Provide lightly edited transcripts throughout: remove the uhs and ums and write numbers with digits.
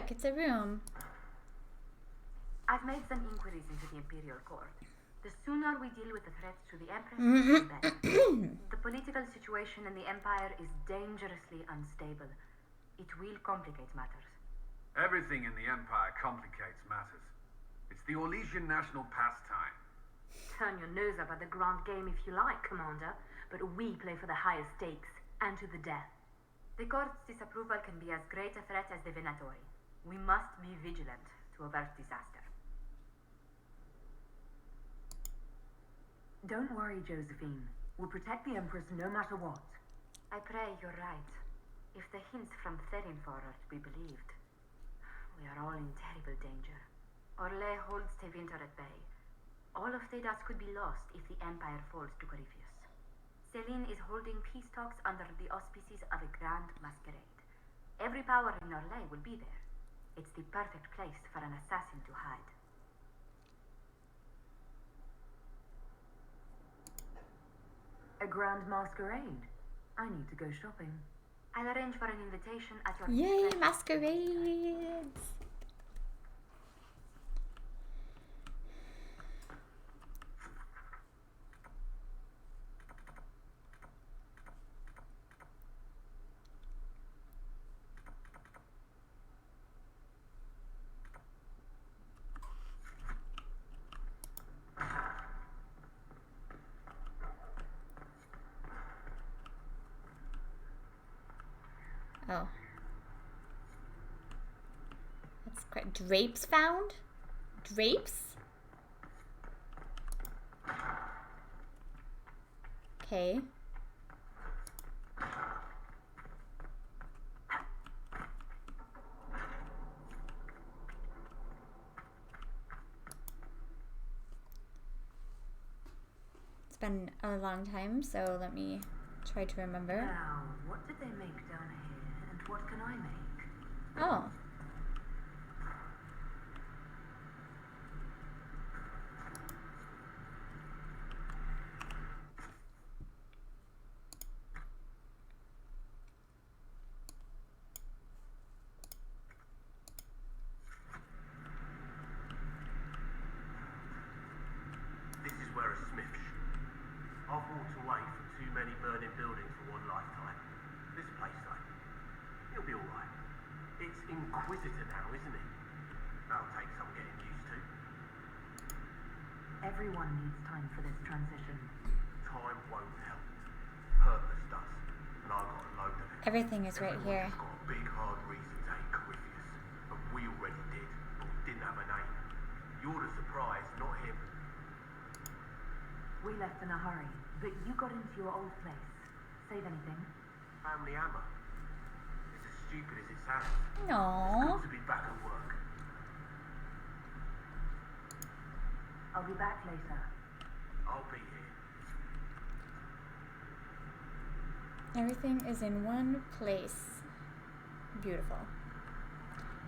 look, it's a room. I've made some inquiries into the Imperial Court. The sooner we deal with the threats to the Empress, the better. The political situation in the Empire is dangerously unstable. It will complicate matters. Everything in the Empire complicates matters. It's the Orlesian national pastime. Turn your nose up at the grand game if you like, Commander, but we play for the highest stakes, and to the death. The Court's disapproval can be as great a threat as the Venatori. We must be vigilant to avert disaster. Don't worry, Josephine. We'll protect the Empress no matter what. I pray you're right. If the hints from Therinfor are to be believed, we are all in terrible danger. Orlais holds Tevinter at bay. All of Thedas could be lost if the Empire falls to Corypheus. Celine is holding peace talks under the auspices of a grand masquerade. Every power in Orlais will be there. It's the perfect place for an assassin to hide. A grand masquerade? I need to go shopping. I'll arrange for an invitation at your Yay, masquerades! Oh. That's great. Drapes found? Drapes? Okay. It's been a long time, so let me try to remember. Now, what did they make down here, and what can I make? Oh. This is where a smith. I've walked away from too many burning buildings for one lifetime. This place, though, it'll be alright. It's Inquisitor now, isn't it? That'll take some getting used to. Everyone needs time for this transition. Time won't help. Purpose does. And I've got a load of it. Everything is right here. Everyone's got a big hard reason to hate Corypheus. And we already did, but we didn't have a name. You're the surprise, not him. We left in a hurry, but you got into your old place. Save anything? Family hammer. It's as stupid as it sounds. No. It's good to be back at work. I'll be back later. I'll be here. Everything is in one place. Beautiful.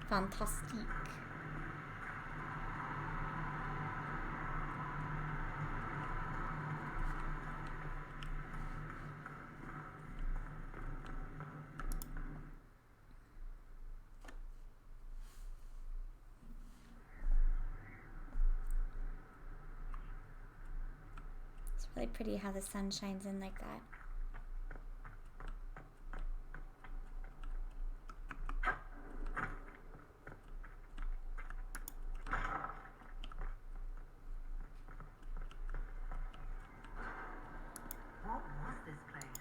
Fantastique. It's really pretty how the sun shines in like that. What was this place?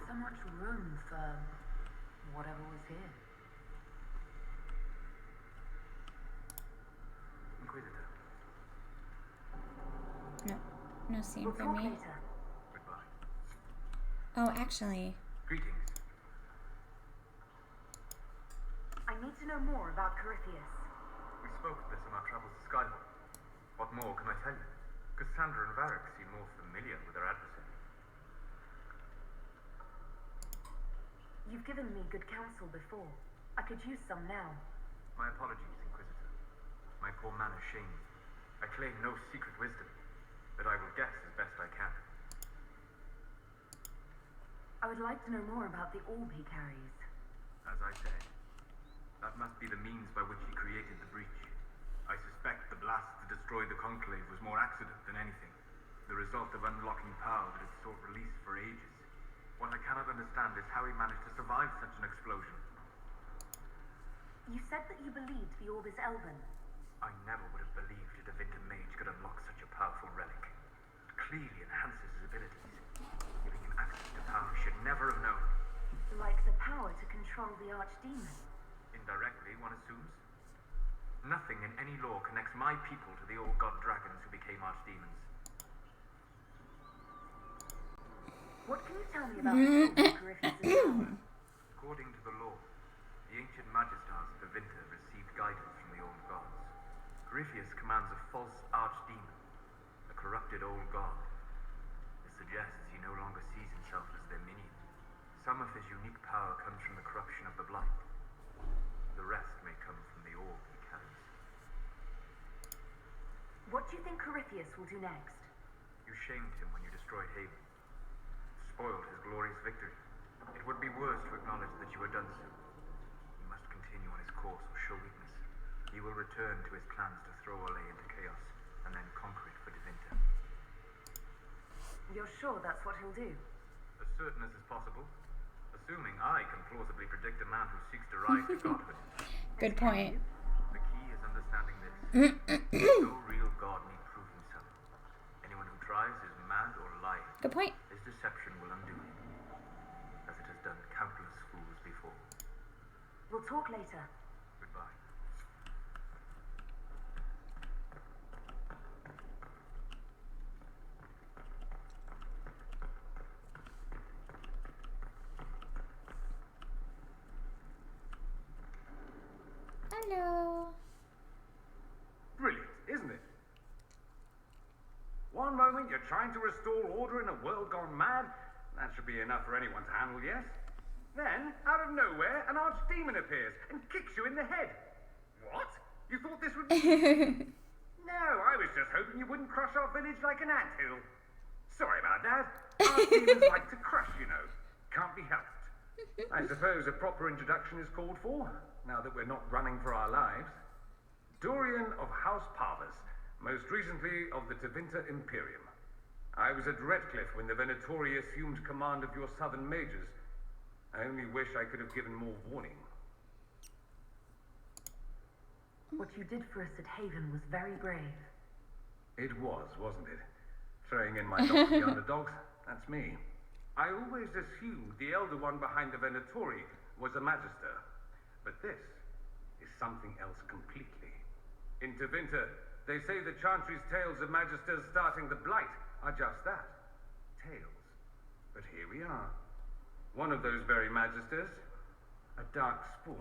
So much room for whatever was here. Inquisitor. No scene We'll for talk me. later. Goodbye. Oh, actually. Greetings. I need to know more about Corypheus. We spoke of this on our travels to Skyhold. What more can I tell you? Cassandra and Varric seem more familiar with their adversary. You've given me good counsel before. I could use some now. My apologies, Inquisitor. My poor manner shame me. I claim no secret wisdom, but I will guess as best I can. I would like to know more about the orb he carries. As I say, that That must be the means by which he created the breach. I suspect the blast to destroy the Conclave was more accident than anything. The result of unlocking power that had sought release for ages. What I cannot understand is how he managed to survive such an explosion. You said that you believed the orb is elven. I never would have believed a Divinta mage could unlock such a powerful relic. It clearly enhances his abilities, giving him access to power he should never have known. Like the power to control the archdemon. Indirectly, one assumes. Nothing in any law connects my people to the old god dragons who became archdemons. What can you tell me about the Corypheus' power? According to the law, the ancient Magistars of Divinta received guidance from the old gods. Corypheus commands a false archdemon, a corrupted old god. This suggests he no longer sees himself as their minion. Some of his unique power comes from the corruption of the blight. The rest may come from the orb he carries. What do you think Corypheus will do next? You shamed him when you destroyed Haven. Spoiled his glorious victory. It would be worse to acknowledge that you had done so. He must continue on his course or show weakness. He will return to his plans to throw Olay into chaos, and then conquer it for Divinta. You're sure that's what he'll do? As certain as is possible. Assuming I can plausibly predict a man who seeks to rise to godhood. Good point. The key is understanding this. No real god need prove himself. Anyone who tries is mad or lying. Good point. His deception will undo him, as it has done countless fools before. We'll talk later. Goodbye. Hello. Brilliant, isn't it? One moment you're trying to restore order in a world gone mad. That should be enough for anyone to handle, yes? Then, out of nowhere, an archdemon appears and kicks you in the head. What? You thought this would be... No, I was just hoping you wouldn't crush our village like an anthill. Sorry about that. Archdemons like to crush, you know. Can't be helped. I suppose a proper introduction is called for, now that we're not running for our lives. Dorian of House Parvus, most recently of the Divinta Imperium. I was at Redcliffe when the Venatori assumed command of your southern mages. I only wish I could have given more warning. What you did for us at Haven was very brave. It was, wasn't it? Throwing in my lot for the underdogs, that's me. I always assumed the elder one behind the Venatori was a Magister. But this is something else completely. In Divinta, they say the Chantry's tales of Magisters starting the Blight are just that. Tales. But here we are. One of those very Magisters, a dark spawn.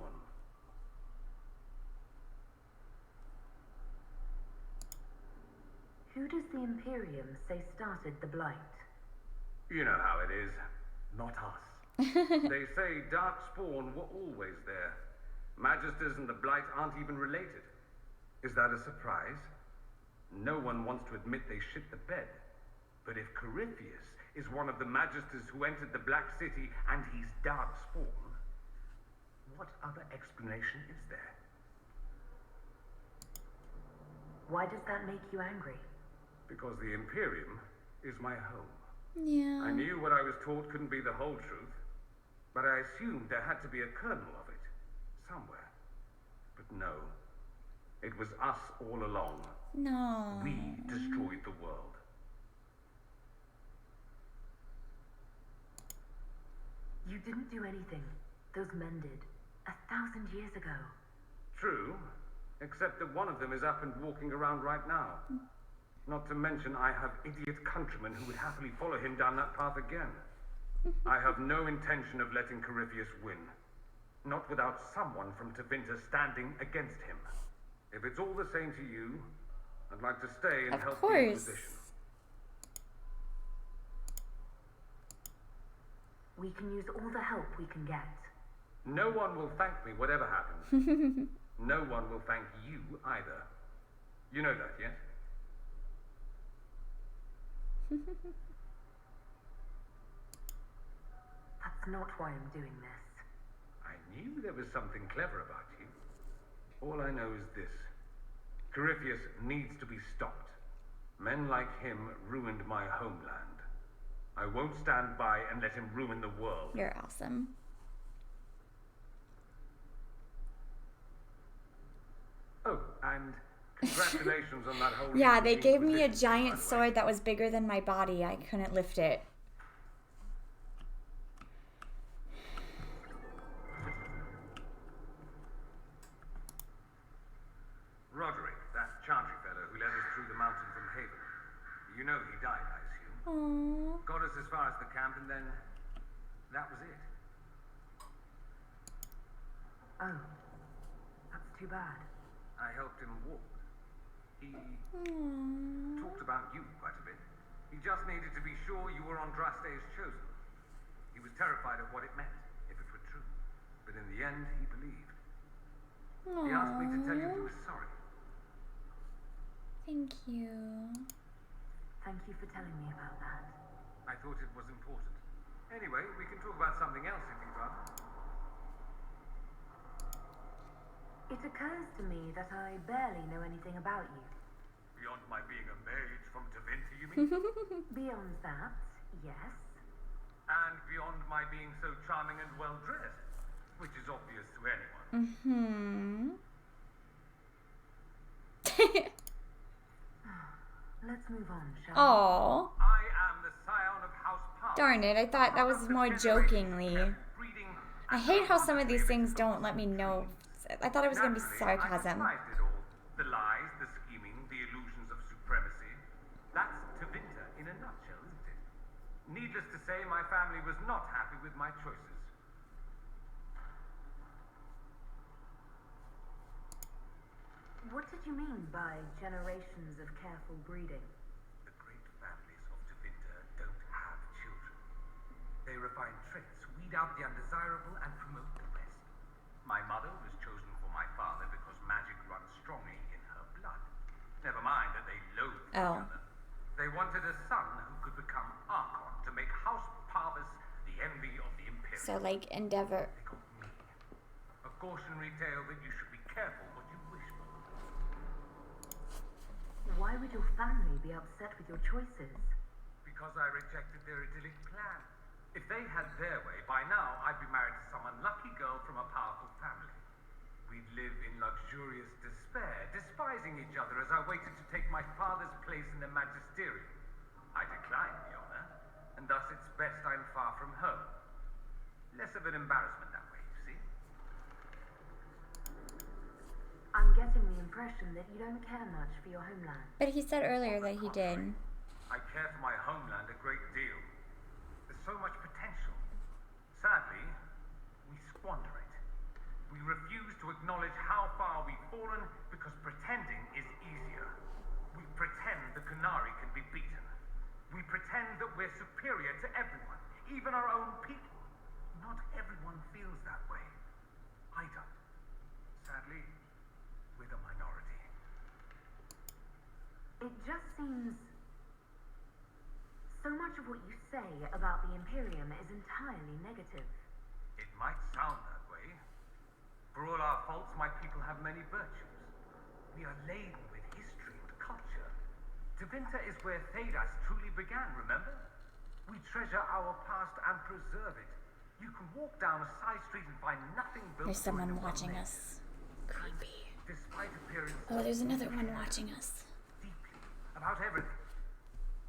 Who does the Imperium say started the Blight? You know how it is. Not us. They say dark spawn were always there. Magisters and the Blight aren't even related. Is that a surprise? No one wants to admit they shit the bed. But if Corypheus is one of the Magisters who entered the Black City and he's dark spawn, what other explanation is there? Why does that make you angry? Because the Imperium is my home. Yeah. I knew what I was taught couldn't be the whole truth, but I assumed there had to be a kernel of it, somewhere. But no, it was us all along. No. We destroyed the world. You didn't do anything. Those men did. 1,000 years ago. True, except that one of them is up and walking around right now. Not to mention I have idiot countrymen who would happily follow him down that path again. I have no intention of letting Corypheus win. Not without someone from Divinta standing against him. If it's all the same to you, I'd like to stay and Of help course. the Inquisition. We can use all the help we can get. No one will thank me, whatever happens. No one will thank you either. You know that, yes? That's not why I'm doing this. I knew there was something clever about you. All I know is this. Corypheus needs to be stopped. Men like him ruined my homeland. I won't stand by and let him ruin the world. You're awesome. Oh, and congratulations on that whole... Yeah, they gave me a Inquisition, by giant the way. sword that was bigger than my body. I couldn't lift it. Roderick, that chantry fellow who led us through the mountain from Haven. You know he died, I assume. Aww. Got us as far as the camp and then... that was it. Oh, that's too bad. I helped him walk. He Aww. talked about you quite a bit. He just needed to be sure you were Andraste's chosen. He was terrified of what it meant, if it were true. But in the end, he believed. He asked me to tell you he was sorry. Thank you. Thank you for telling me about that. I thought it was important. Anyway, we can talk about something else if you'd rather. It occurs to me that I barely know anything about you. Beyond my being a mage from Tevinter, you mean? Beyond that, yes. And beyond my being so charming and well-dressed, which is obvious to anyone. Mm-hmm. Let's move on, shall Aww. I am the scion of House Park. Darn it, I thought that was more jokingly. I hate how some of these things don't let me know. I thought it was going to be sarcasm. I despised it all. The lies, the scheming, the illusions of supremacy. That's Tevinter in a nutshell, isn't it? Needless to say, my family was not happy with my choices. What did you mean by generations of careful breeding? The great families of Tevinter don't have children. They refine traits, weed out the undesirable, and promote the best. My mother was chosen for my father because magic runs strongly in her blood. Never mind that they loathed each other. They wanted a son who could become Archon to make House Parvis the envy of the Imperium. So, like, Endeavor. They got me. A cautionary tale that you should be careful what you wish for. Why would your family be upset with your choices? Because I rejected their idyllic plan. If they had their way, by now I'd be married to some unlucky girl from a powerful family. We'd live in luxurious despair, despising each other as I waited to take my father's place in the magisterium. I declined the honor, and thus it's best I'm far from home. Less of an embarrassment that way, you see? I'm getting the impression that you don't care much for your homeland. But he said earlier that he did. I care for my homeland a great deal. There's so much potential. Sadly, we squander it. We refuse to acknowledge how far we've fallen because pretending is easier. We pretend the Qunari can be beaten. We pretend that we're superior to everyone, even our own people. Not everyone feels that way. I don't. Sadly, we're the minority. It just seems... so much of what you say about the Imperium is entirely negative. It might sound that way. For all our faults, my people have many virtues. We are laden with history and culture. Tevinter is where Thedas truly began, remember? We treasure our past and preserve it. You can walk down a side street and find nothing built. There's someone watching us. Creepy. Despite appearances. Oh, there's another one watching us. Deeply about everything.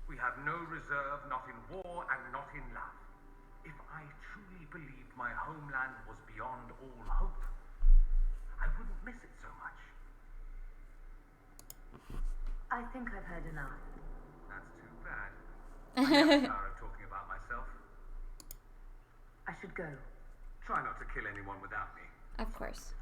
We have no reserve, not in war and not in love. If I truly believed my homeland was beyond all hope, I wouldn't miss it so much. I think I've heard enough. That's too bad. I never tire of talking about myself. I should go. Try not to kill anyone without me. Of course.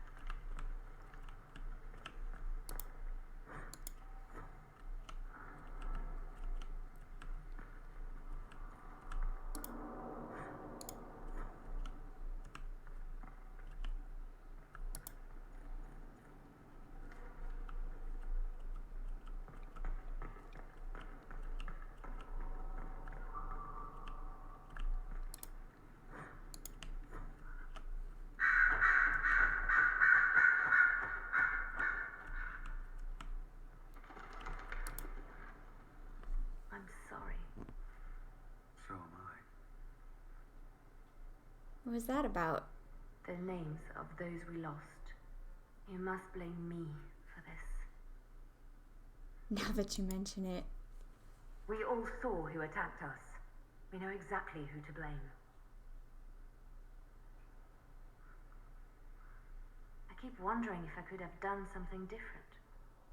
What was that about? The names of those we lost. You must blame me for this. Now that you mention it. We all saw who attacked us. We know exactly who to blame. I keep wondering if I could have done something different.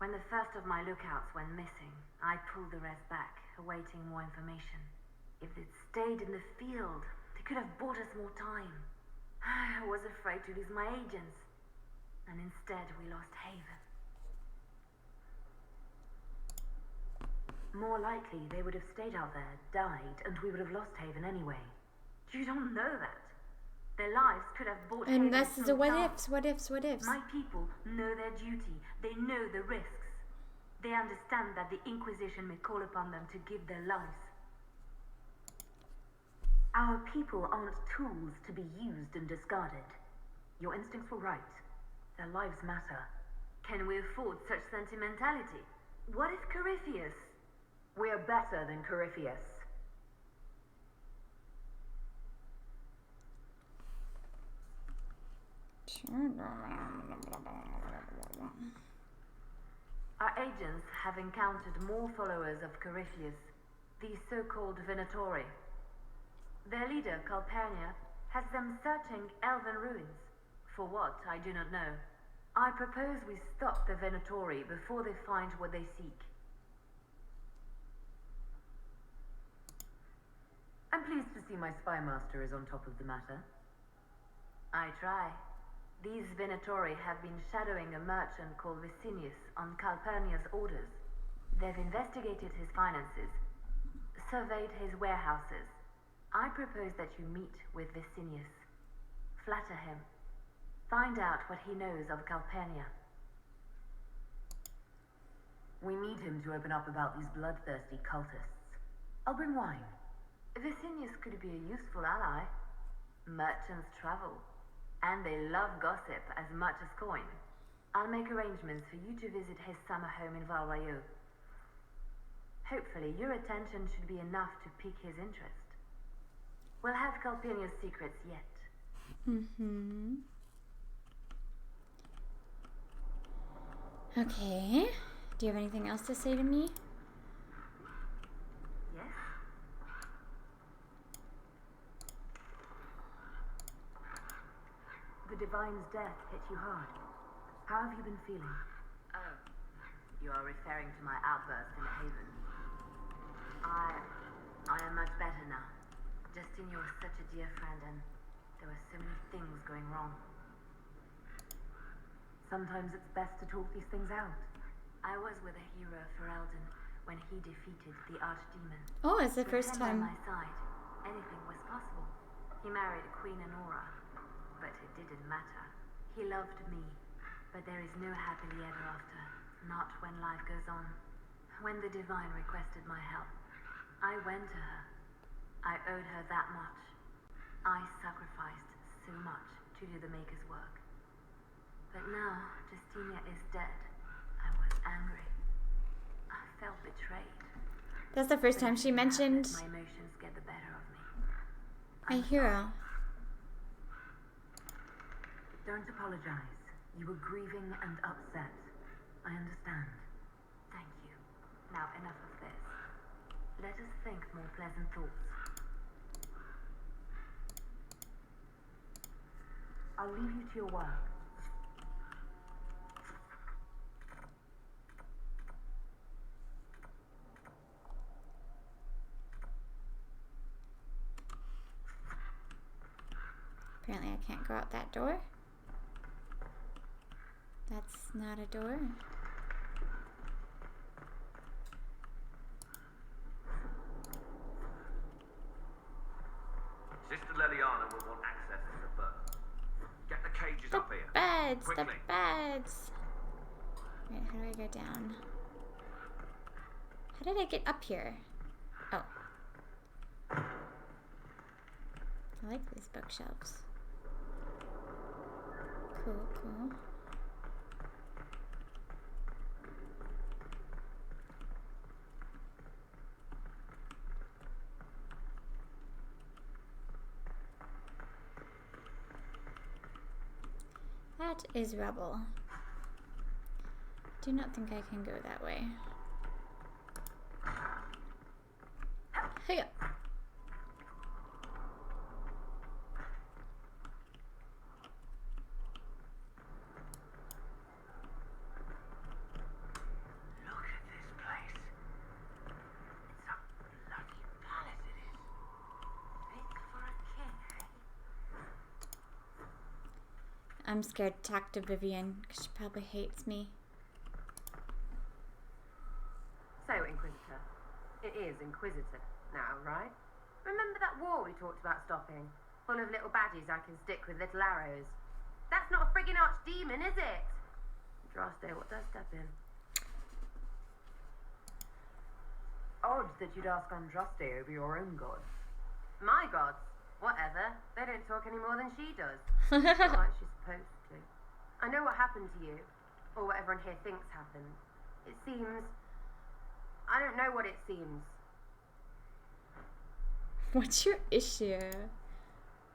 When the first of my lookouts went missing, I pulled the rest back, awaiting more information. If they'd stayed in the field, they could have bought us more time. I was afraid to lose my agents, and instead we lost Haven. More likely, they would have stayed out there, died, and we would have lost Haven anyway. You don't know that. Their lives could have bought Haven. And this is a what time. ifs, what ifs, what ifs. My people know their duty. They know the risks. They understand that the Inquisition may call upon them to give their lives. Our people aren't tools to be used and discarded. Your instincts were right. Their lives matter. Can we afford such sentimentality? What if Corypheus? We're better than Corypheus. Our agents have encountered more followers of Corypheus, the so-called Venatori. Their leader, Calpurnia, has them searching elven ruins. For what, I do not know. I propose we stop the Venatori before they find what they seek. I'm pleased to see my spy master is on top of the matter. I try. These Venatori have been shadowing a merchant called Vicinius on Calpurnia's orders. They've investigated his finances, surveyed his warehouses. I propose that you meet with Vicinius. Flatter him. Find out what he knows of Calpurnia. We need him to open up about these bloodthirsty cultists. I'll bring wine. Vicinius could be a useful ally. Merchants travel, and they love gossip as much as coin. I'll make arrangements for you to visit his summer home in Valrailleux. Hopefully, your attention should be enough to pique his interest. We'll have Calpurnia's secrets yet. Okay. Do you have anything else to say to me? Yes? The Divine's death hit you hard. How have you been feeling? Oh, you are referring to my outburst in Haven. I am much better now. Justine was such a dear friend, and there were so many things going wrong. Sometimes it's best to talk these things out. I was with a hero, Ferelden, when he defeated the Archdemon. Oh, it's the With first him time. by my side, anything was possible. He married Queen Anora, but it didn't matter. He loved me, but there is no happily ever after, not when life goes on. When the Divine requested my help, I went to her. I owed her that much. I sacrificed so much to do the Maker's work. But now, Justinia is dead. I was angry. I felt betrayed. That's the first time she mentioned My emotions get the better of me. my hero. Don't apologize. You were grieving and upset. I understand. Thank you. Now enough of this. Let us think more pleasant thoughts. I'll leave you to your work. Apparently I can't go out that door. That's not a door. Sister Leliana will want access to the bird. Get the cages The up here. beds, the Quickly. beds. Wait, how do I go down? How did I get up here? Oh. I like these bookshelves. Cool, cool. That is rubble. Do not think I can go that way. Hey. I'm scared to talk to Vivian because she probably hates me. So, Inquisitor. It is Inquisitor now, right? Remember that war we talked about stopping? Full of little baddies I can stick with little arrows. That's not a friggin' archdemon, is it? Droste, what does step in? Odd that you'd ask Andraste over your own gods. My gods. Whatever. They don't talk any more than she does. Not like she's supposed to. I know what happened to you. Or what everyone here thinks happened. It seems... I don't know what it seems. What's your issue?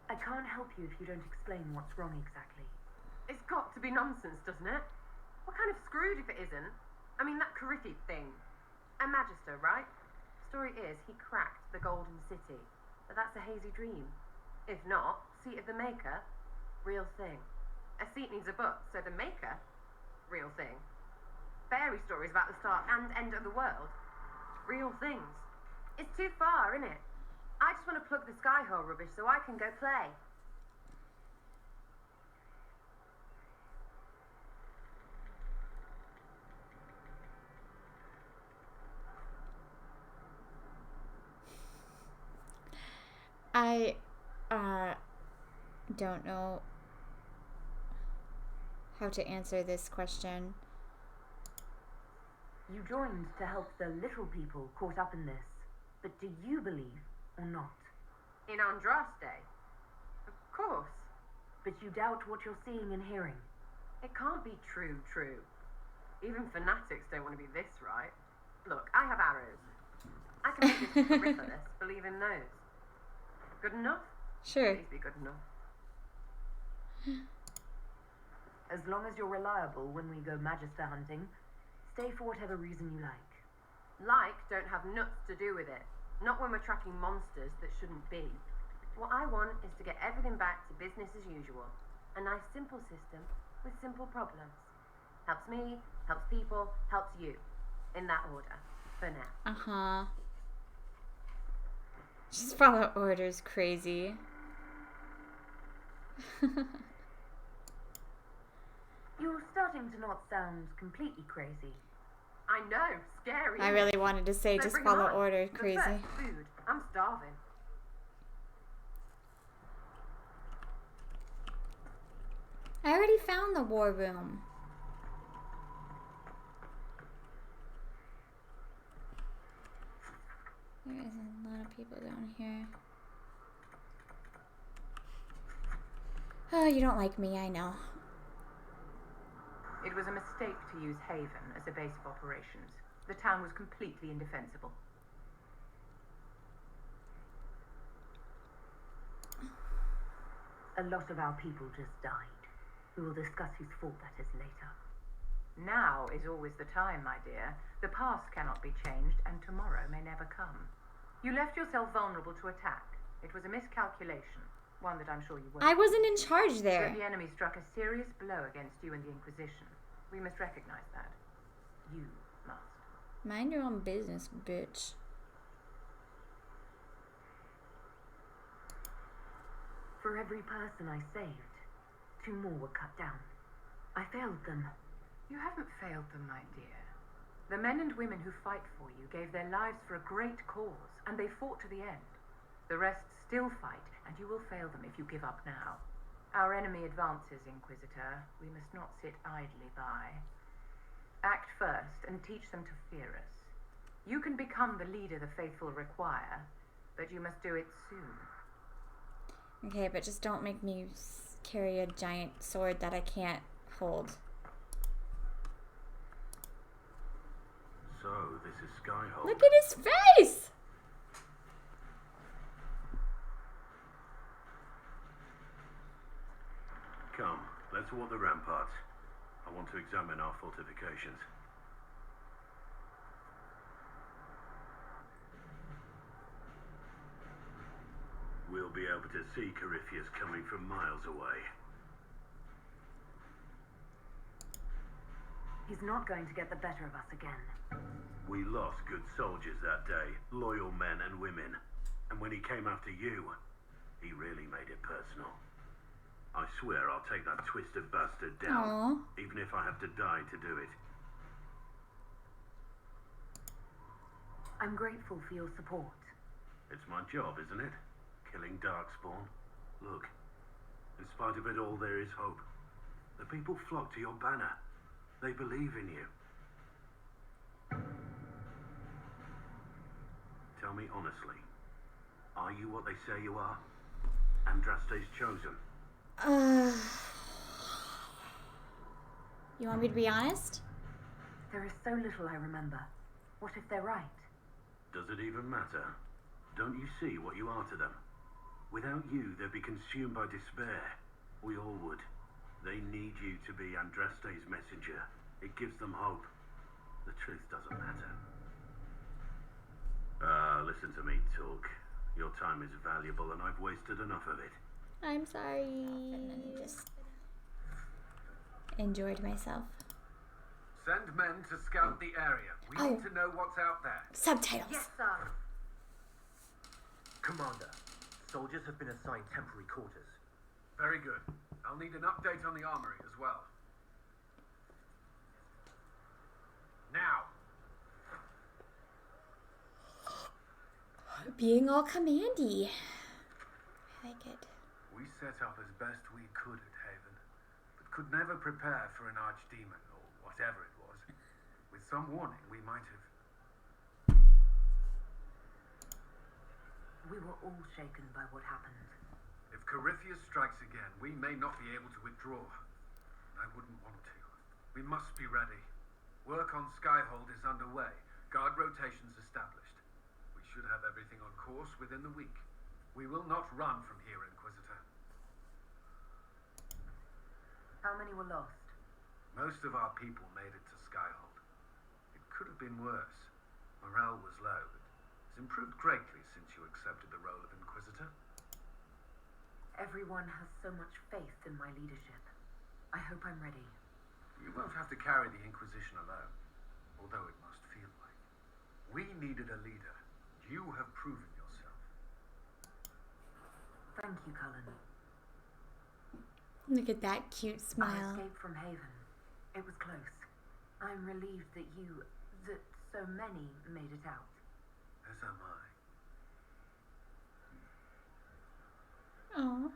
I can't help you if you don't explain what's wrong exactly. It's got to be nonsense, doesn't it? What kind of screwed if it isn't? I mean, that Carithid thing. A Magister, right? Story is, he cracked the Golden City. But that's a hazy dream. If not, Seat of the Maker, real thing. A seat needs a book, so the Maker, real thing. Fairy stories about the start and end of the world, real things. It's too far, isn't it? I just want to plug the Skyhold rubbish so I can go play. I don't know how to answer this question. You joined to help the little people caught up in this. But do you believe or not? In Andraste? Of course. But you doubt what you're seeing and hearing. It can't be true. Even fanatics don't want to be this right. Look, I have arrows. I can make this peripherous believe in those. Good enough? Sure. Please be good enough. As long as you're reliable when we go Magister hunting, stay for whatever reason you like. Like don't have nuts to do with it. Not when we're tracking monsters that shouldn't be. What I want is to get everything back to business as usual. A nice simple system with simple problems. Helps me, helps people, helps you. In that order. For now. Uh-huh. Just follow orders, crazy. You're starting to not sound completely crazy. I know, scary. I really wanted to say So just bring 'em follow on. orders, But crazy. first, food. I'm starving. I already found the war room. There is a lot of people down here. Oh, you don't like me, I know. It was a mistake to use Haven as a base of operations. The town was completely indefensible. A lot of our people just died. We will discuss whose fault that is later. Now is always the time, my dear. The past cannot be changed, and tomorrow may never come. You left yourself vulnerable to attack. It was a miscalculation, one that I'm sure you won't. I wasn't in charge there. But the enemy struck a serious blow against you and the Inquisition. We must recognize that. You must. Mind your own business, bitch. For every person I saved, 2 more were cut down. I failed them. You haven't failed them, my dear. The men and women who fight for you gave their lives for a great cause, and they fought to the end. The rest still fight, and you will fail them if you give up now. Our enemy advances, Inquisitor. We must not sit idly by. Act first, and teach them to fear us. You can become the leader the faithful require, but you must do it soon. Okay, but just don't make me carry a giant sword that I can't hold. So, this is Skyhold. Look at his face! Come, Let's walk the ramparts. I want to examine our fortifications. We'll be able to see Corypheus coming from miles away. He's not going to get the better of us again. We lost good soldiers that day, loyal men and women. And when he came after you, he really made it personal. I swear I'll take that twisted bastard down, even if I have to die to do it. I'm grateful for your support. It's my job, isn't it? Killing Darkspawn. Look, in spite of it all, there is hope. The people flock to your banner. They believe in you. Tell me honestly, are you what they say you are? Andraste's chosen? You want me to be honest? There is so little I remember. What if they're right? Does it even matter? Don't you see what you are to them? Without you, they'd be consumed by despair. We all would. They need you to be Andraste's messenger. It gives them hope. The truth doesn't matter. Listen to me talk. Your time is valuable and I've wasted enough of it. I'm sorry. Just enjoyed myself. Send men to scout the area. We need to know what's out there. Subtitles. Yes, sir. Commander, soldiers have been assigned temporary quarters. Very good. I'll need an update on the armory as well. Now. Being all commandy. I like it. We set up as best we could at Haven, but could never prepare for an archdemon or whatever it was. With some warning, we might have. We were all shaken by what happened. If Corypheus strikes again, we may not be able to withdraw. I wouldn't want to. We must be ready. Work on Skyhold is underway. Guard rotations established. We should have everything on course within the week. We will not run from here, Inquisitor. How many were lost? Most of our people made it to Skyhold. It could have been worse. Morale was low, but it's improved greatly since you accepted the role of Inquisitor. Everyone has so much faith in my leadership. I hope I'm ready. You won't have to carry the Inquisition alone, although it must feel like. We needed a leader. You have proven yourself. Thank you, Cullen. Look at that cute I smile. escaped from Haven. It was close. I'm relieved that so many made it out. As am I. Aww.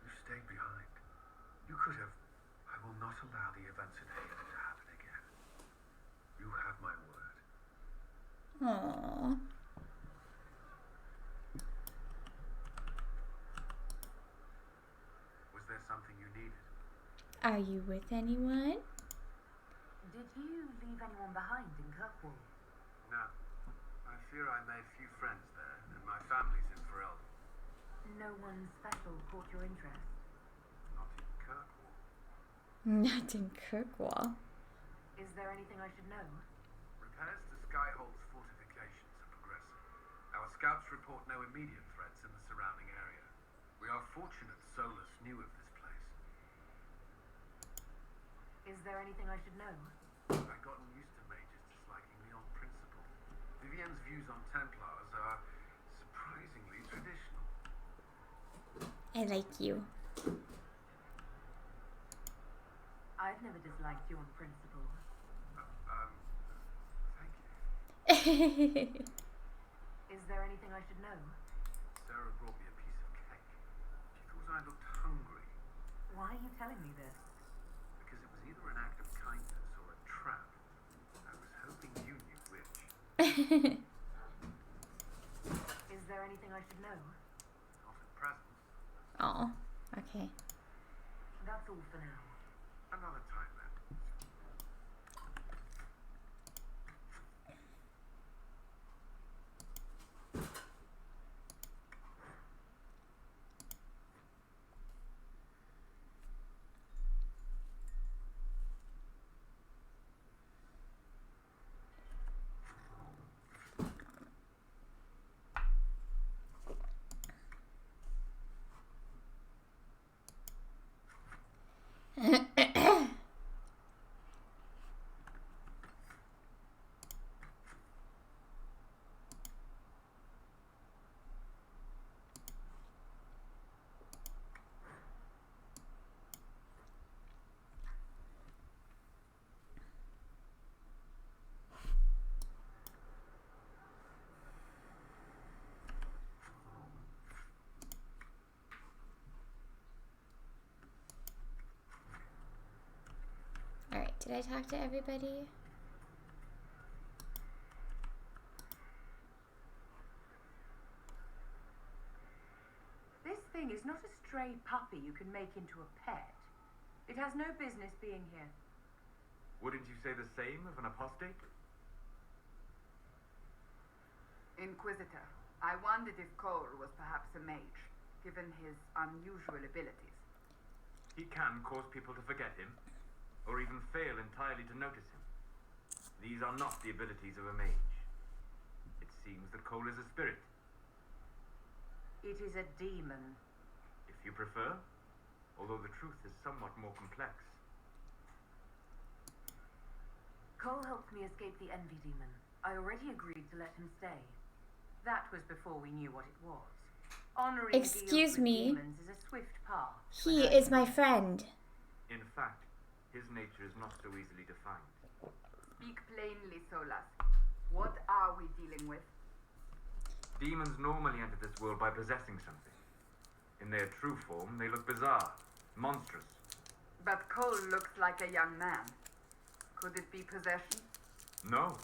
You stayed behind. You could have. I will not allow the events in Haven to happen again. You have my word. Aww. Was there something you needed? Are you with anyone? Did you leave anyone behind in Kirkwall? No. I fear I made few friends there, and my family's in Ferelden. No one special caught your interest? Not in Kirkwall. Not in Kirkwall. Is there anything I should know? Repairs to Skyhold's fortifications are progressing. Our scouts report no immediate threats in the surrounding area. We are fortunate Solus knew of this place. Is there anything I should know? I've gotten used to mages disliking me on principle. Vivienne's views on Templars are surprisingly traditional. I like you. I've never disliked you on principle. Thank you. Is there anything I should know? Sarah brought me a piece of cake. She thought I looked hungry, Why are you telling me this? because it was either an act of kindness or a trap. I was hoping you knew which. Is there anything I should know? Not at present. Oh, okay. That's all for now. Another time then. Did I talk to everybody? This thing is not a stray puppy you can make into a pet. It has no business being here. Wouldn't you say the same of an apostate? Inquisitor, I wondered if Cole was perhaps a mage, given his unusual abilities. He can cause people to forget him, or even fail entirely to notice him. These are not the abilities of a mage. It seems that Cole is a spirit. It is a demon. If you prefer, although the truth is somewhat more complex. Cole helped me escape the Envy Demon. I already agreed to let him stay. That was before we knew what it was. Honoring Excuse deals with me. demons is a swift path. He is my friend. In fact, his nature is not so easily defined. Speak plainly, Solas. What are we dealing with? Demons normally enter this world by possessing something. In their true form, they look bizarre, monstrous. But Cole looks like a young man. Could it be possession? No.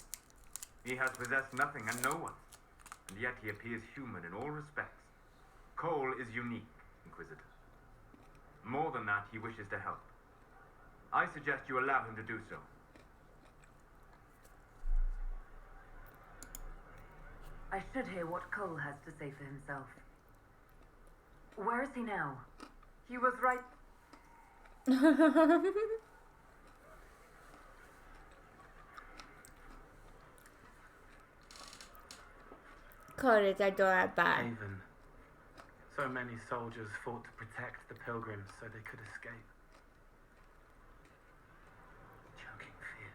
He has possessed nothing and no one. And yet he appears human in all respects. Cole is unique, Inquisitor. More than that, he wishes to help. I suggest you allow him to do so. I should hear what Cole has to say for himself. Where is he now? He was right. Cole is adorable. Haven. So many soldiers fought to protect the pilgrims so they could escape. Choking fear.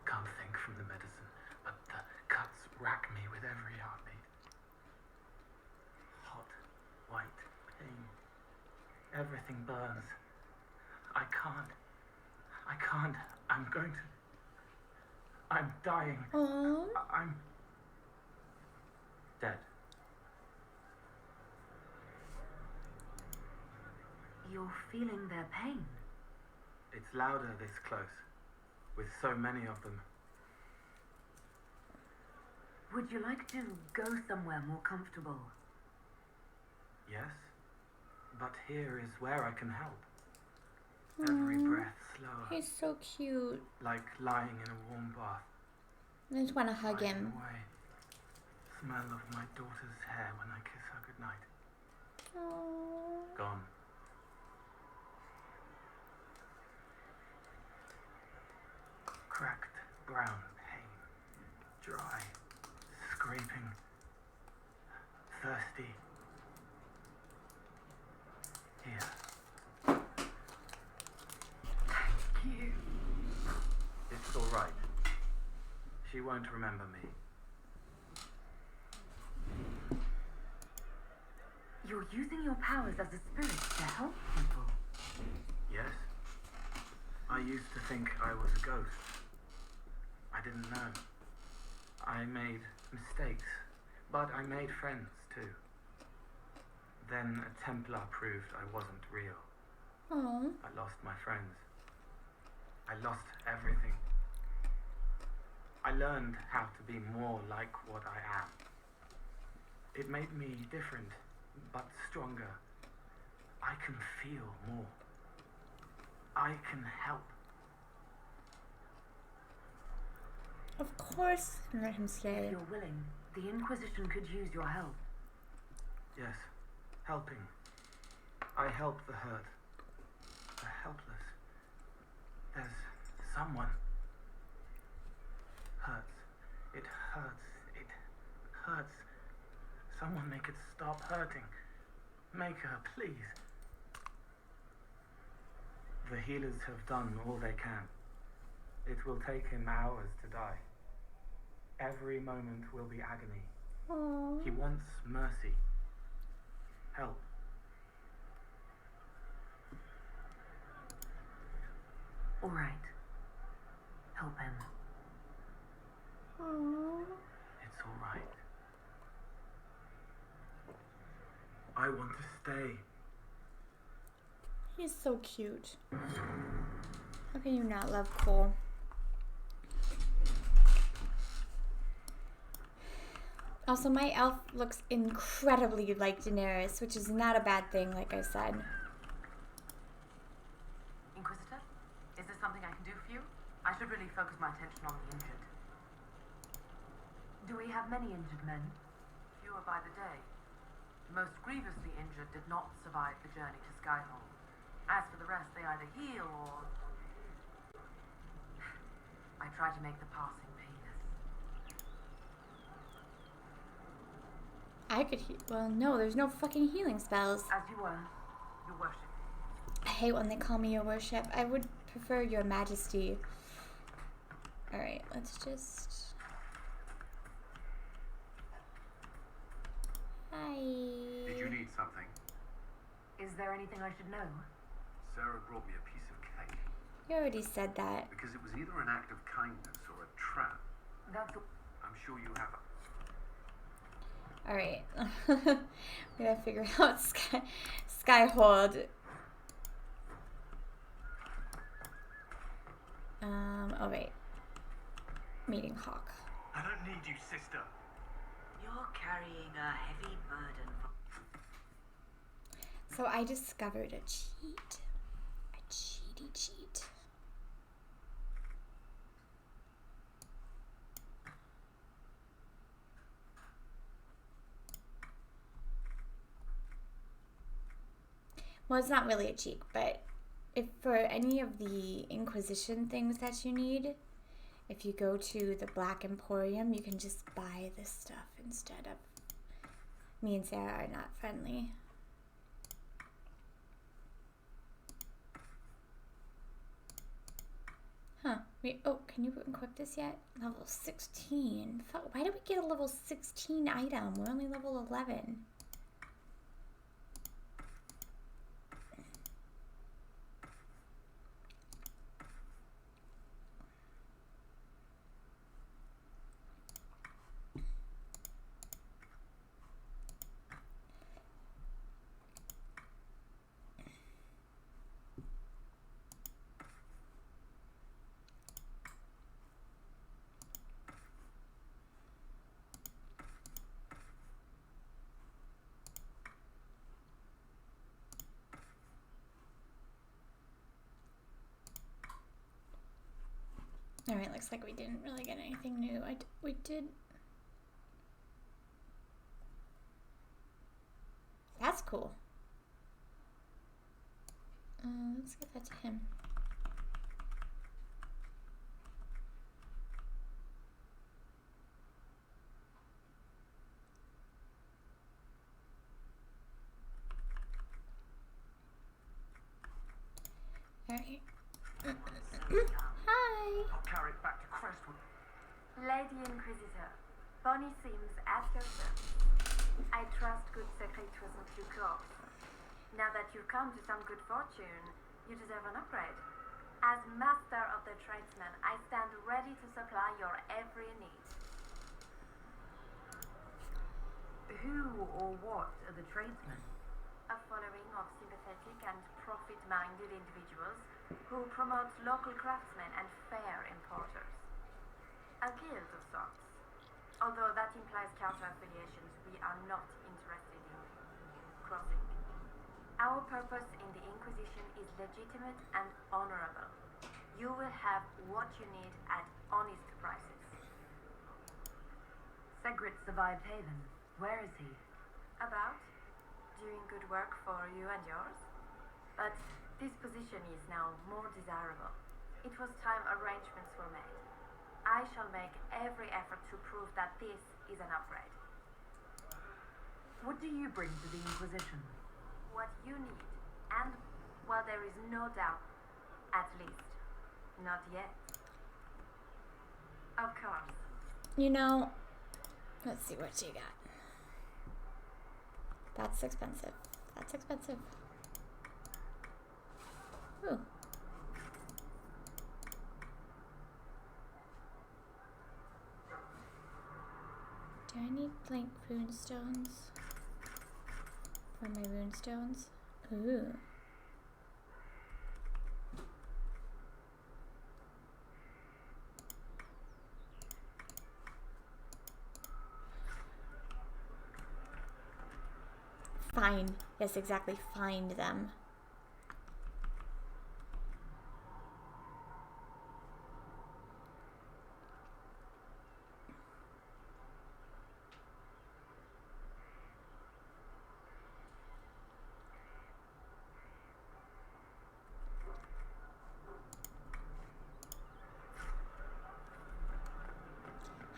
Can't think from the medicine, but the cuts rack me with every heartbeat. Hot, white pain. Everything burns. I can't. I'm going to. I'm dying. Aww. I'm dead. You're feeling their pain. It's louder this close, with so many of them. Would you like to go somewhere more comfortable? Yes, but here is where I can help. Every breath slower, He's so cute. like lying in a warm bath. I just want to hug Hiding him. away. Smell of my daughter's hair when I kiss her goodnight. Aww. Gone. Cracked brown pain. Dry. Scraping. Thirsty. Here. Thank you. It's all right. She won't remember me. You're using your powers as a spirit to help people. Yes. I used to think I was a ghost. I didn't know. I made mistakes, but I made friends too. Then a Templar proved I wasn't real. Aww. I lost my friends. I lost everything. I learned how to be more like what I am. It made me different, but stronger. I can feel more. I can help. Of course, let him slay. If you're willing, the Inquisition could use your help. Yes, helping. I help the hurt, the helpless. There's someone. Hurts. It hurts. It hurts. Someone make it stop hurting. Make her, please. The healers have done all they can. It will take him hours to die. Every moment will be agony. Aww. He wants mercy. Help. All right. Help him. Aww. It's all right. I want to stay. He's so cute. How can you not love coal? Also, my elf looks incredibly like Daenerys, which is not a bad thing, like I said. Inquisitor, is there something I can do for you? I should really focus my attention on the injured. Do we have many injured men? Fewer by the day. The most grievously injured did not survive the journey to Skyhold. As for the rest, they either heal or... I try to make the passing painless. I could heal. Well, no, there's no fucking healing spells. As you were, your worship. I hate when they call me your worship. I would prefer your majesty. Alright, let's just... Hi. Did you need something? Is there anything I should know? Sarah brought me a piece of cake. You already said that. Because it was either an act of kindness or a trap. That's... I'm sure you have a... Alright. We gotta figure out Skyhold. Oh wait. Meeting Hawk. I don't need you, sister. You're carrying a heavy burden. So I discovered a cheat. A cheaty cheat. Well, it's not really a cheat, but if for any of the Inquisition things that you need, if you go to the Black Emporium, you can just buy this stuff instead of... Me and Sarah are not friendly. Huh. Wait, oh, can you equip this yet? Level 16. Fuck, why did we get a level 16 item? We're only level 11. Alright, looks like we didn't really get anything new. We did... That's cool. Let's give that to him. Alright. Hi! I'll carry it back to Crestwood. Lady Inquisitor, Bonnie seems at your service. I trust good secret wasn't too close. Now that you've come to some good fortune, you deserve an upgrade. As master of the tradesman, I stand ready to supply your every need. Who or what are the tradesmen? A following of sympathetic and profit-minded individuals who promote local craftsmen and fair importers. A guild of sorts. Although that implies counter-affiliations we are not interested in crossing. Our purpose in the Inquisition is legitimate and honorable. You will have what you need at honest prices. Segrit survived Haven. Where is he? About? Doing good work for you and yours? But this position is now more desirable. It was time arrangements were made. I shall make every effort to prove that this is an upgrade. What do you bring to the Inquisition? What you need, and, well, there is no doubt, at least, not yet. Of course. You know, let's see what you got. That's expensive. That's expensive. Ooh. Do I need blank rune stones for my rune stones? Ooh. Find. Yes, exactly. Find them.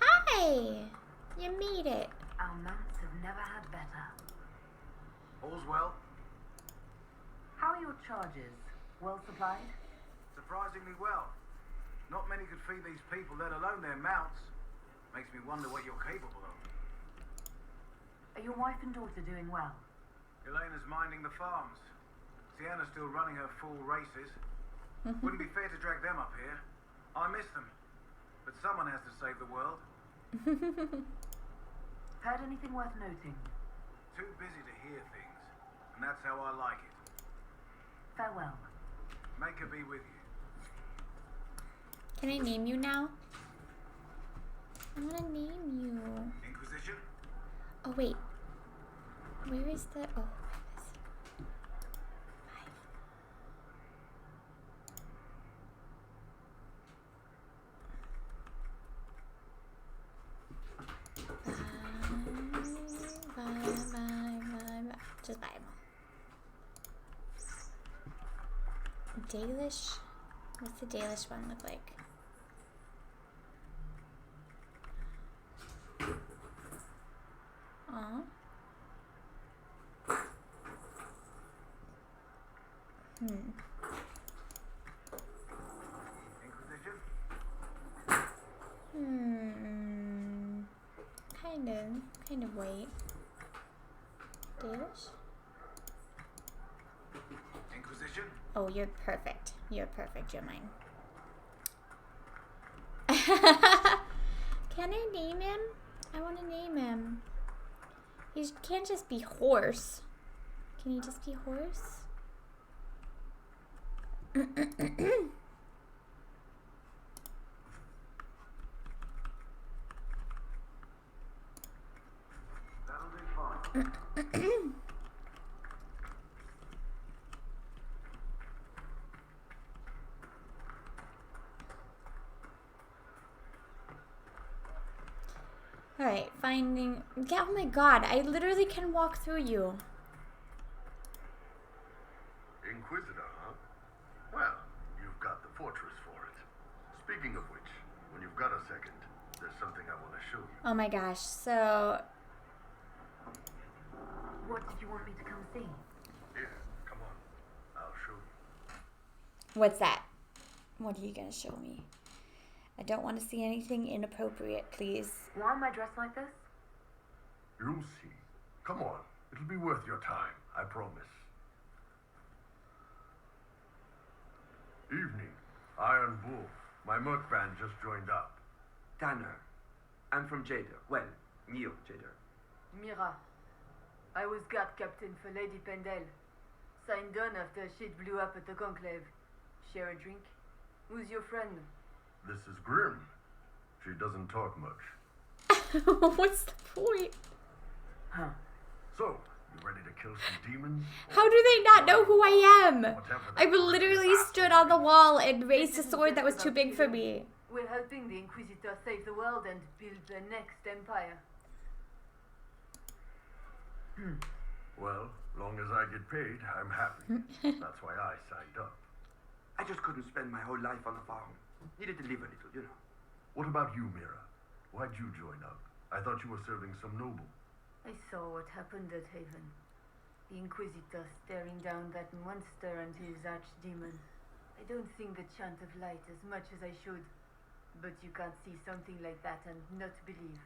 Hi! You made it. Our mounts have never had better. All's well? How are your charges? Well supplied? Surprisingly well. Not many could feed these people, let alone their mounts. Makes me wonder what you're capable of. Are your wife and daughter doing well? Elena's minding the farms. Sienna's still running her full races. Wouldn't be fair to drag them up here. I miss them. But someone has to save the world. Heard anything worth noting? Too busy to hear things. And that's how I like it. Farewell. Make her be with you. Can I name you now? I want to name you. Inquisition? Oh, wait. Where is the... Oh, bye. Just buy them. Dalish? What's the Dalish one look like? Aw. Inquisition? Kind of white. Dalish? Inquisition? Oh, you're perfect. You're perfect. You're mine. Can I name him? I want to name him. He can't just be horse. Can he just be horse? That'll do fine. Alright, finding... Yeah, oh my god, I literally can walk through you. Inquisitor, huh? Well, you've got the fortress for it. Speaking of which, when you've got a second, there's something I want to show you. Oh my gosh, so... What did you want me to come see? Here, come on. I'll show you. What's that? What are you gonna show me? I don't want to see anything inappropriate, please. Why am I dressed like this? You'll see. Come on. It'll be worth your time, I promise. Evening. Iron Bull. My merc band just joined up. Tanner. I'm from Jader. Well, near Jader. Mira. I was guard captain for Lady Pendel. Signed on after shit blew up at the conclave. Share a drink? Who's your friend? This is Grim. She doesn't talk much. What's the point? Huh. So, you ready to kill some demons? How do they not know who I am? I literally stood on the wall and raised a sword that was too big for me. We're helping the Inquisitor save the world and build the next empire. Well, long as I get paid, I'm happy. That's why I signed up. I just couldn't spend my whole life on a farm. Needed to live a little, you know. What about you, Mira? Why'd you join up? I thought you were serving some noble. I saw what happened at Haven. The Inquisitor staring down that monster and his archdemon. I don't sing the chant of light as much as I should. But you can't see something like that and not believe.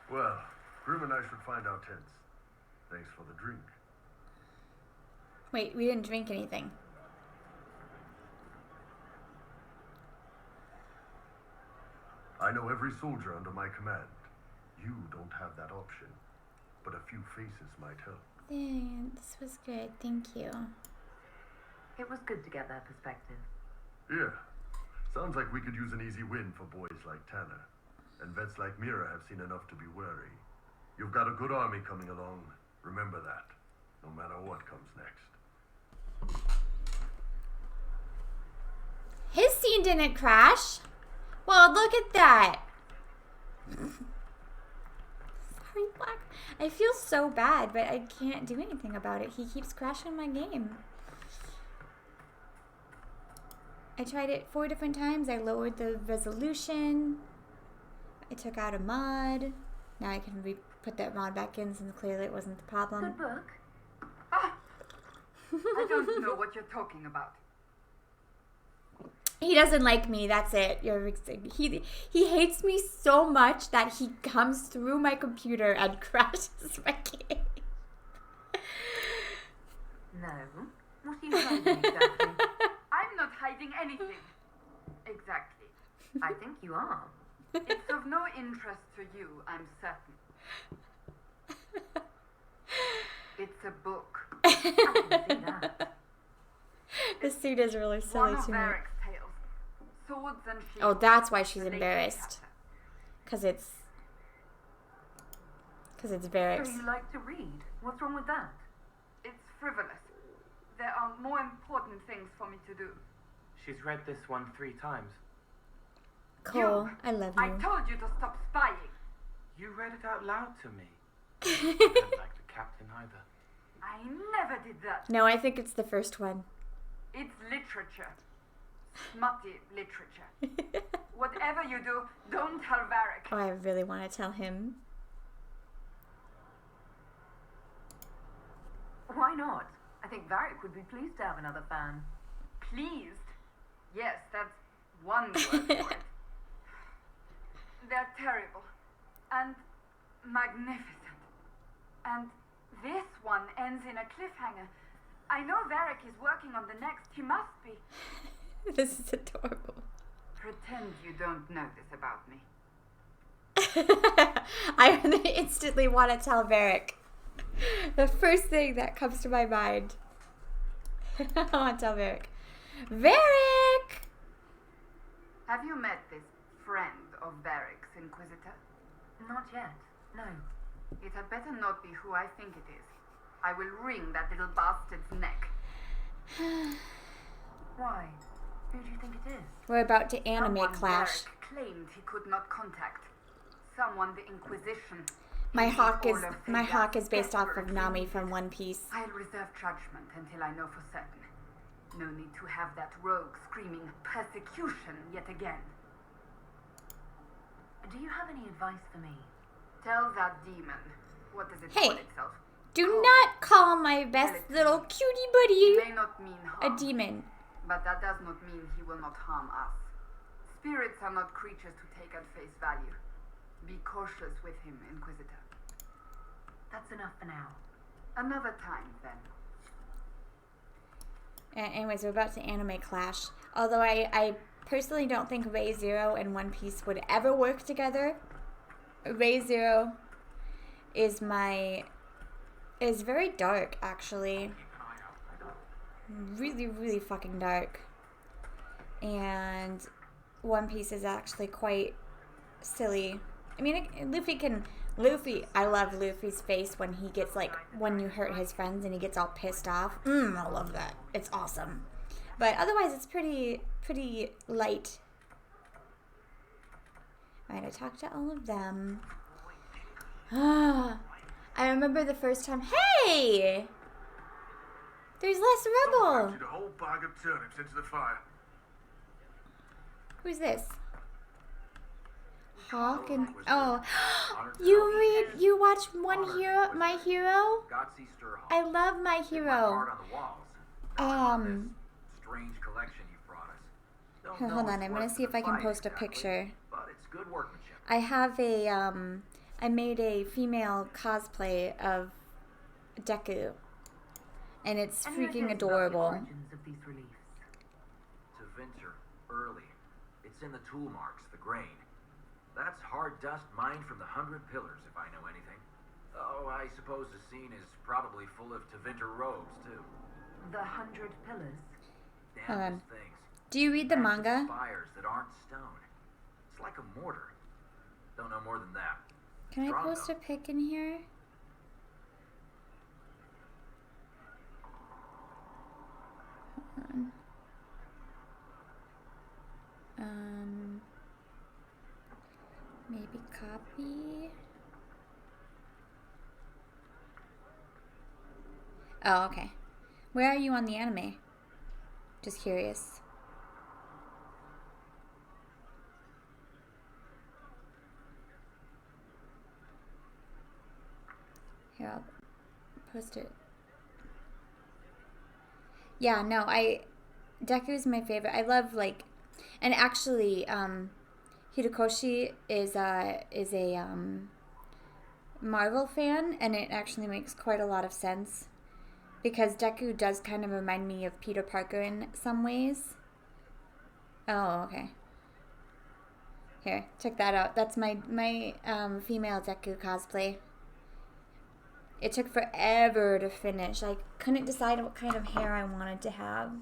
Well, Grim and I should find our tents. Thanks for the drink. Wait, we didn't drink anything. I know every soldier under my command. You don't have that option, but a few faces might help. Yeah, this was good. Thank you. It was good to get their perspective. Yeah. Sounds like we could use an easy win for boys like Tanner. And vets like Mira have seen enough to be wary. You've got a good army coming along. Remember that, no matter what comes next. His scene didn't crash. Well, look at that. Sorry, Black. I feel so bad, but I can't do anything about it. He keeps crashing my game. I tried it 4 different times. I lowered the resolution. I took out a mod. Now I can put that mod back in since clearly it wasn't the problem. Good book. Ah! I don't know what you're talking about. He doesn't like me, that's it. He hates me so much that he comes through my computer and crashes my game. No. What are you hiding exactly? I'm not hiding anything. Exactly. I think you are. It's of no interest to you, I'm certain. It's a book. I can see that. This suit is really silly One of to me. Varric's tales. Swords and shields. Oh, that's why she's embarrassed. Because it's Varric's. So you like to read? What's wrong with that? It's frivolous. There are more important things for me to do. She's read this one 3 times. Cole, I love you. I told you to stop spying. You read it out loud to me. I don't like the captain either. I never did that. No, I think it's the first one. It's literature. Smutty literature. Whatever you do, don't tell Varric. Oh, I really want to tell him. Why not? I think Varric would be pleased to have another fan. Pleased? Yes, that's one word for it. They're terrible. And magnificent. And this one ends in a cliffhanger. I know Varric is working on the next. He must be. This is adorable. Pretend you don't know this about me. I instantly want to tell Varric. The first thing that comes to my mind. I want to tell Varric. Varric! Have you met this friend of Varric's, Inquisitor? Not yet. No. It had better not be who I think it is. I will wring that little bastard's neck. Why? Who do you think it is? We're about to anime Someone clash. Varric claimed he could not contact. Someone the Inquisition. My Indeed, hawk all of Thalia's is based off of desperately Nami needed. from One Piece. I'll reserve judgment until I know for certain. No need to have that rogue screaming persecution yet again. Do you have any advice for me? Tell that demon. What does it Hey, call itself? Do not call my best little cutie buddy May not mean harm, a demon. but that does not mean he will not harm us. Spirits are not creatures to take at face value. Be cautious with him, Inquisitor. That's enough for now. Another time, then. Anyways, we're about to anime clash. Although I personally don't think Ray Zero and One Piece would ever work together. Ray Zero is very dark, actually. Really, really fucking dark. And One Piece is actually quite silly. I mean, Luffy, I love Luffy's face when he gets, like, when you hurt his friends and he gets all pissed off. I love that. It's awesome. But otherwise, it's pretty light. Alright, I talked to all of them. I remember the first time. Hey! There's less rebel. Emptied a whole bag of turnips into the fire. Who's this? Hawk and you watch My Hero? I love My Hero. Strange collection you brought us. Hold on, I'm gonna see if I can post a picture. But it's good workmanship. I have I made a female cosplay of Deku, and it's freaking adorable. Origins of these reliefs. To Vinter, early. It's in the tool marks, the grain. That's hard dust mined from the 100 Pillars, if I know anything. Oh, I suppose the scene is probably full of Tevinter robes, too. The 100 Pillars? Hold on. Things. Do you read the Massive manga? spires that aren't stone. It's like a mortar. Don't know more than that. Can I Strong, post though. a pic in here? on. Maybe copy. Oh, okay. Where are you on the anime? Just curious. Here, I'll post it. Yeah, no, Deku's my favorite. I love, like, and actually, Hirokoshi is a Marvel fan, and it actually makes quite a lot of sense. Because Deku does kind of remind me of Peter Parker in some ways. Oh, okay. Here, check that out. That's my female Deku cosplay. It took forever to finish. I couldn't decide what kind of hair I wanted to have.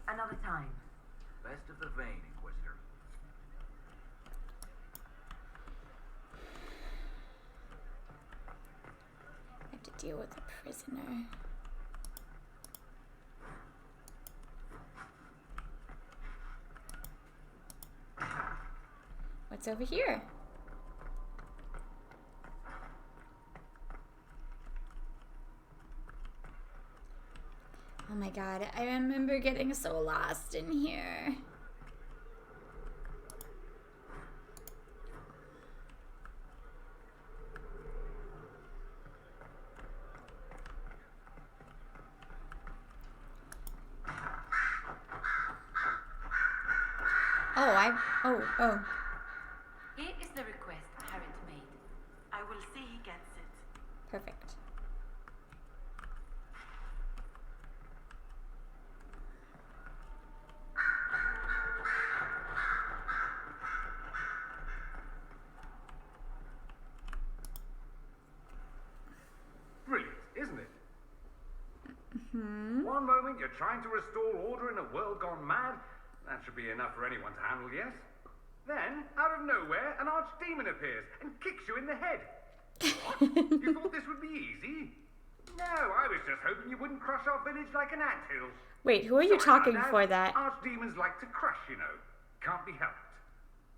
Another time. Best of the vein, Inquisitor. I have to deal with a prisoner. What's over here? Oh my god, I remember getting so lost in here. Oh. Here is the request Harriet made. I will see he gets it. Perfect. Brilliant, isn't it? Mm-hmm. One moment you're trying to restore order in a world gone mad. That should be enough for anyone to handle, yes? Then, out of nowhere, an archdemon appears and kicks you in the head. What? You thought this would be easy? No, I was just hoping you wouldn't crush our village like an anthill. Wait, who are you talking for that? Archdemons like to crush, you know. Can't be helped.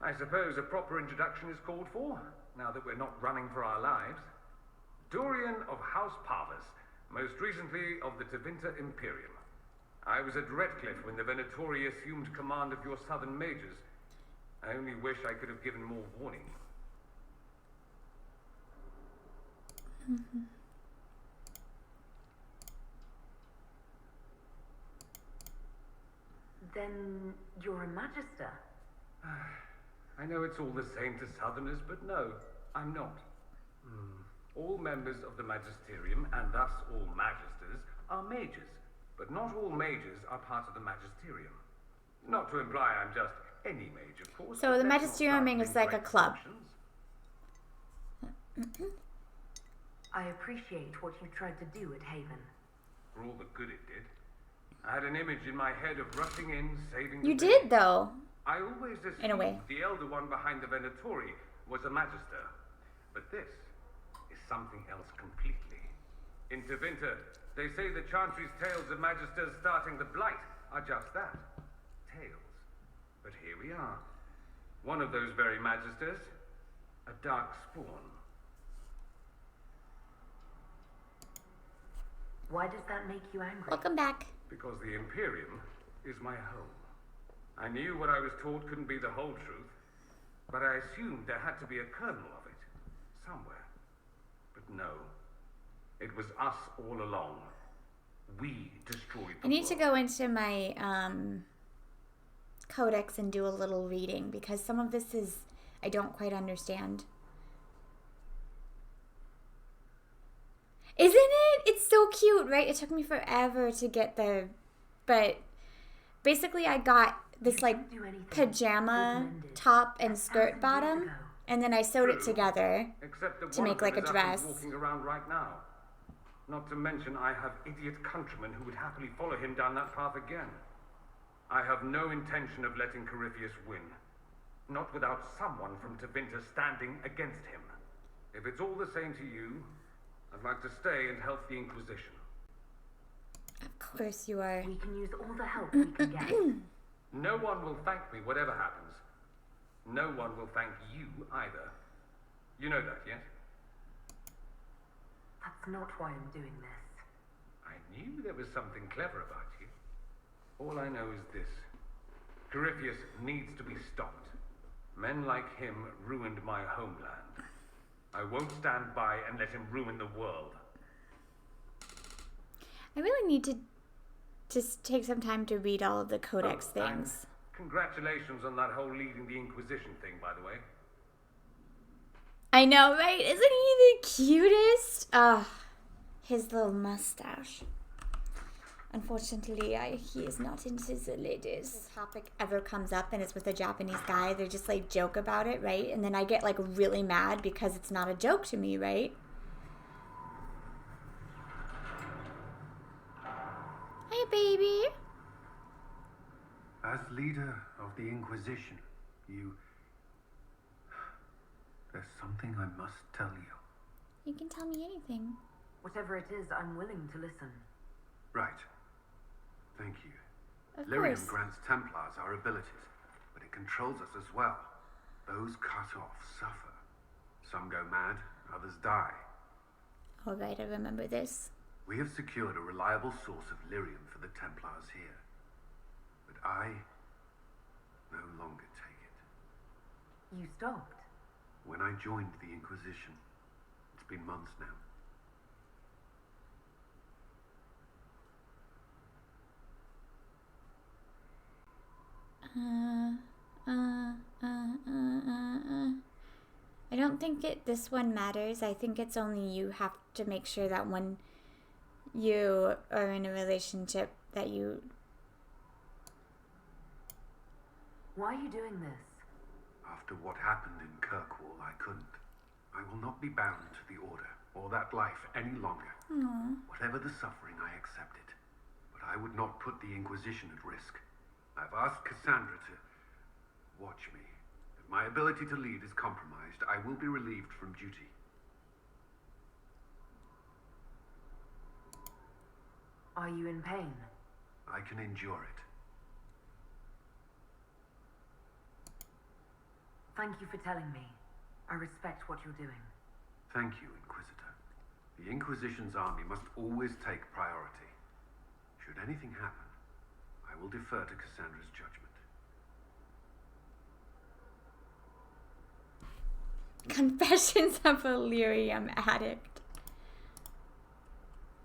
I suppose a proper introduction is called for, now that we're not running for our lives. Dorian of House Parvus, most recently of the Tevinter Imperium. I was at Redcliffe when the Venatori assumed command of your southern mages. I only wish I could have given more warning. Mm-hmm. Then you're a magister? I know it's all the same to southerners, but no, I'm not. All members of the Magisterium, and thus all magisters, are mages. But not all mages are part of the Magisterium. Not to imply I'm just any mage, of course. So the Magisterium is like a club. I appreciate what you tried to do at Haven. For all the good it did. I had an image in my head of rushing in, saving You the did, day. though. I always assumed In a way. the elder one behind the Venatori was a magister. But this is something else completely. In Tevinter, they say the Chantry's tales of magisters starting the Blight are just that. Tales. But here we are. One of those very magisters. A dark spawn. Why does that make you angry? Welcome back. Because the Imperium is my home. I knew what I was taught couldn't be the whole truth, but I assumed there had to be a kernel of it, somewhere. But no, it was us all along. We destroyed the I need to world. go into my codex and do a little reading because some of this is I don't quite understand. Isn't it? It's so cute, right? It took me forever to get but basically I got this like pajama top and skirt bottom, and then I sewed it together Except that to one make of them like a is up and dress. walking around right now. Not to mention I have idiot countrymen who would happily follow him down that path again. I have no intention of letting Corypheus win. Not without someone from Tevinter standing against him. If it's all the same to you, I'd like to stay and help the Inquisition. Of course you are. We can use all the help we can get. No one will thank me, whatever happens. No one will thank you either. You know that, yes? That's not why I'm doing this. I knew there was something clever about you. All I know is this. Corypheus needs to be stopped. Men like him ruined my homeland. I won't stand by and let him ruin the world. I really need to just take some time to read all of the Codex things. Congratulations on that whole leading the Inquisition thing, by the way. I know, right? Isn't he the cutest? His little mustache. Unfortunately, he is not into the ladies. This topic ever comes up and it's with a Japanese guy, they just like joke about it, right? And then I get like really mad because it's not a joke to me, right? Hey, baby. As leader of the Inquisition, there's something I must tell you. You can tell me anything. Whatever it is, I'm willing to listen. Right. Thank you. Of Lyrium course. grants Templars our abilities, but it controls us as well. Those cut off suffer. Some go mad, others die. All right, I remember this. We have secured a reliable source of lyrium for the Templars here. But I no longer take it. You stopped? When I joined the Inquisition. It's been months now. I don't think this one matters. I think it's only you have to make sure that when you are in a relationship that you... Why are you doing this? After what happened in Kirkwall, I couldn't. I will not be bound to the Order, or that life any longer. Aww. Whatever the suffering, I accept it. But I would not put the Inquisition at risk. I've asked Cassandra to watch me. If my ability to lead is compromised, I will be relieved from duty. Are you in pain? I can endure it. Thank you for telling me. I respect what you're doing. Thank you, Inquisitor. The Inquisition's army must always take priority. Should anything happen, I will defer to Cassandra's judgment. Confessions of a lyrium addict.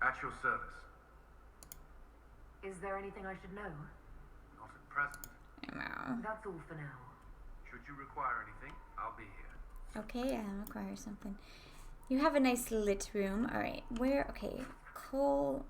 At your service. Is there anything I should know? Not at present. I know. That's all for now. Should you require anything, I'll be here. Okay, I require something. You have a nice lit room. Alright, where? Okay, coal.